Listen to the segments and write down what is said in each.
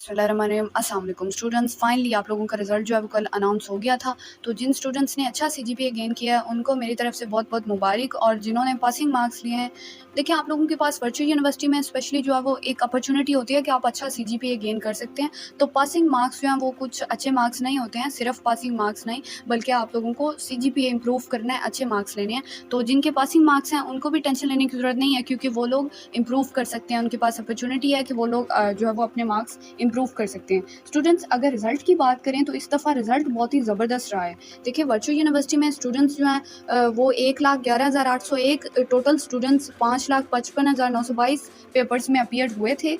बिस्मिल्लाहिर्रहमानिर्रहीम। अस्सलाम वालेकुम स्टूडेंट्स, फाइनली आप लोगों का रिज़ल्ट जो है वो कल अनाउंस हो गया था। तो जिन स्टूडेंट्स ने अच्छा सीजीपीए गेन किया है उनको मेरी तरफ से बहुत बहुत मुबारक, और जिन्होंने पासिंग मार्क्स लिए हैं, देखिए आप लोगों के पास वर्चुअल यूनिवर्सिटी में स्पेशली जो है वो एक अपॉर्चुनिटी होती है कि आप अच्छा सीजीपीए गेन कर सकते हैं। तो पासिंग मार्क्स जो हैं वो कुछ अच्छे मार्क्स नहीं होते हैं, सिर्फ पासिंग मार्क्स नहीं, बल्कि आप लोगों को सीजीपीए इंप्रूव करना है, अच्छे मार्क्स लेने हैं। तो जिनके पासिंग मार्क्स हैं उनको भी टेंशन लेने की ज़रूरत नहीं है, क्योंकि वो लोग इंप्रूव कर सकते हैं, उनके पास अपॉर्चुनिटी है कि वो लोग जो है वो अपने मार्क्स इंप्रूव कर सकते हैं। स्टूडेंट्स, अगर रिज़ल्ट की बात करें तो इस दफ़ा रिज़ल्ट बहुत ही ज़बरदस्त रहा है। देखिए वर्चुअल यूनिवर्सिटी में स्टूडेंट्स जो हैं वो 1,11,801 टोटल स्टूडेंट्स 5,55,922 पेपर्स में अपीयर हुए थे,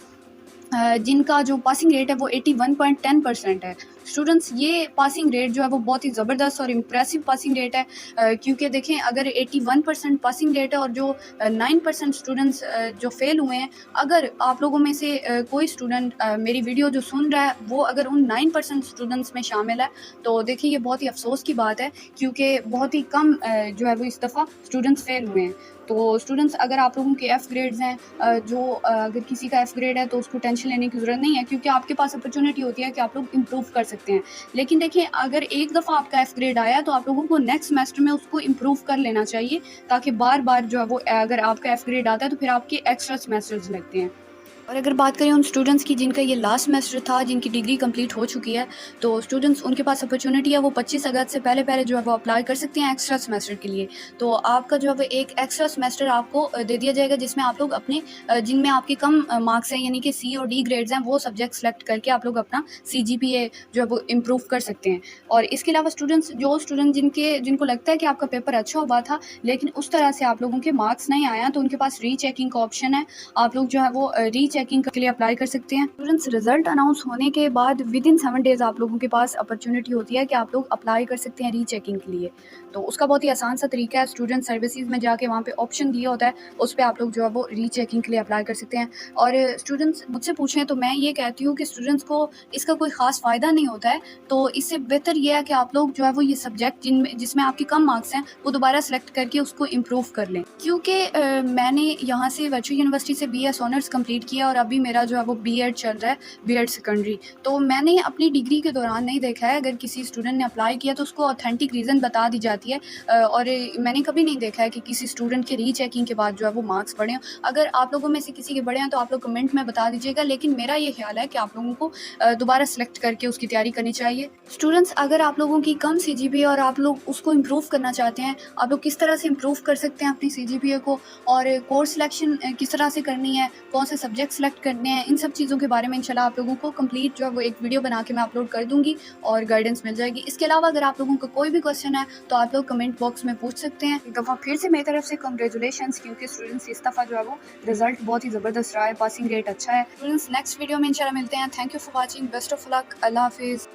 जिनका जो पासिंग रेट है वो 81.10% है। स्टूडेंट्स, ये पासिंग रेट जो है वो बहुत ही ज़बरदस्त और इम्प्रेसिव पासिंग रेट है, क्योंकि देखें अगर 81% पासिंग रेट है और जो 9% स्टूडेंट्स जो फेल हुए हैं, अगर आप लोगों में से कोई स्टूडेंट मेरी वीडियो जो सुन रहा है वो अगर उन 9% स्टूडेंट्स में शामिल है, तो देखिए ये बहुत ही अफसोस की बात है, क्योंकि बहुत ही कम जो है वो इस दफ़ा स्टूडेंट्स फेल हुए हैं। तो स्टूडेंट्स, अगर आप लोगों के एफ़ ग्रेड्स हैं, अगर किसी का एफ़ ग्रेड है तो उसको टेंशन लेने की ज़रूरत नहीं है, क्योंकि आपके पास अपॉर्चुनिटी होती है कि आप लोग इम्प्रूव कर सकते हैं। लेकिन देखिए अगर एक दफ़ा आपका एफ़ ग्रेड आया तो आप लोगों को नेक्स्ट सेमेस्टर में उसको इम्प्रूव कर लेना चाहिए, ताकि बार-बार जो है वो अगर आपका एफ़ ग्रेड आता है तो फिर आपके एक्स्ट्रा सेमेस्टर्स लगते हैं। और अगर बात करें उन स्टूडेंट्स की जिनका ये लास्ट सेमेस्टर था, जिनकी डिग्री कंप्लीट हो चुकी है, तो स्टूडेंट्स उनके पास अपॉर्चुनिटी है, वो 25 अगस्त से पहले-पहले जो है वो अप्लाई कर सकते हैं एक्स्ट्रा सेमेस्टर के लिए। तो आपका जो है वो एक एक्स्ट्रा सेमेस्टर आपको दे दिया जाएगा, जिसमें आप लोग अपने जिनमें आपके कम मार्क्स हैं, यानी कि सी और डी ग्रेड्स हैं, वो सब्जेक्ट सेलेक्ट करके आप लोग अपना सीजीपीए जो है वो इम्प्रूव कर सकते हैं। और इसके अलावा स्टूडेंट्स, जो स्टूडेंट जिनको लगता है कि आपका पेपर अच्छा हुआ था, लेकिन उस तरह से आप लोगों के मार्क्स नहीं आया, तो उनके पास रीचेकिंग का ऑप्शन है। आप लोग जो है वो रीचेकिंग के लिए अप्लाई कर सकते हैं। स्टूडेंट्स, रिजल्ट अनाउंस होने के बाद विद इन 7 डेज़ आप लोगों के पास अपॉर्चुनिटी होती है कि आप लोग अप्लाई कर सकते हैं रीचेकिंग के लिए। तो उसका बहुत ही आसान सा तरीका है, स्टूडेंट सर्विसेज में जाके वहाँ पे ऑप्शन दिया होता है, उस पे आप लोग जो है वो रीचेकिंग के लिए अप्लाई कर सकते हैं। और स्टूडेंट्स मुझसे पूछें तो मैं ये कहती हूँ कि स्टूडेंट्स को इसका कोई ख़ास फ़ायदा नहीं होता है, तो इससे बेहतर ये है कि आप लोग जो है वो ये सब्जेक्ट जिसमें आपके कम मार्क्स हैं वो दोबारा सेलेक्ट करके उसको इम्प्रूव कर लें। क्योंकि मैंने यहाँ से वर्चुअल यूनिवर्सिटी से बीएस ऑनर्स कंप्लीट किया और अभी मेरा जो है वो बीएड चल रहा है, बीएड सेकेंडरी। तो मैंने अपनी डिग्री के दौरान नहीं देखा है अगर किसी स्टूडेंट ने अप्लाई किया तो उसको ऑथेंटिक रीज़न बता दी जाती है, और मैंने कभी नहीं देखा है कि किसी स्टूडेंट के रीचेकिंग के बाद जो है वो मार्क्स बढ़े हों। अगर आप लोगों में से किसी के बढ़े हैं तो आप लोग कमेंट में बता दीजिएगा, लेकिन मेरा ये ख्याल है कि आप लोगों को दोबारा सेलेक्ट करके उसकी तैयारी करनी चाहिए। स्टूडेंट्स, अगर आप लोगों की कम सीजीपीए और आप लोग उसको इम्प्रूव करना चाहते हैं, आप लोग किस तरह से इम्प्रूव कर सकते हैं अपनी सीजीपीए को, और कोर्स सिलेक्शन किस तरह से करनी है, कौन से सब्जेक्ट सेलेक्ट करने हैं, इन सब चीज़ों के बारे में इंशाल्लाह आप लोगों को कंप्लीट जो है वो एक वीडियो बना के मैं अपलोड कर दूँगी और गाइडेंस मिल जाएगी। इसके अलावा अगर आप लोगों का कोई भी क्वेश्चन है तो आप लोग कमेंट बॉक्स में पूछ सकते हैं। एक दफ़ा फिर से मेरी तरफ से कांग्रेचुलेशंस, क्योंकि स्टूडेंट्स इस दफ़ा जो है वो रिजल्ट बहुत ही ज़बरदस्त रहा है, पासिंग रेट अच्छा है। स्टूडेंट्स, नेक्स्ट वीडियो में इंशाल्लाह मिलते हैं। Thank you for watching, best of luck, अल्लाह हाफिज़।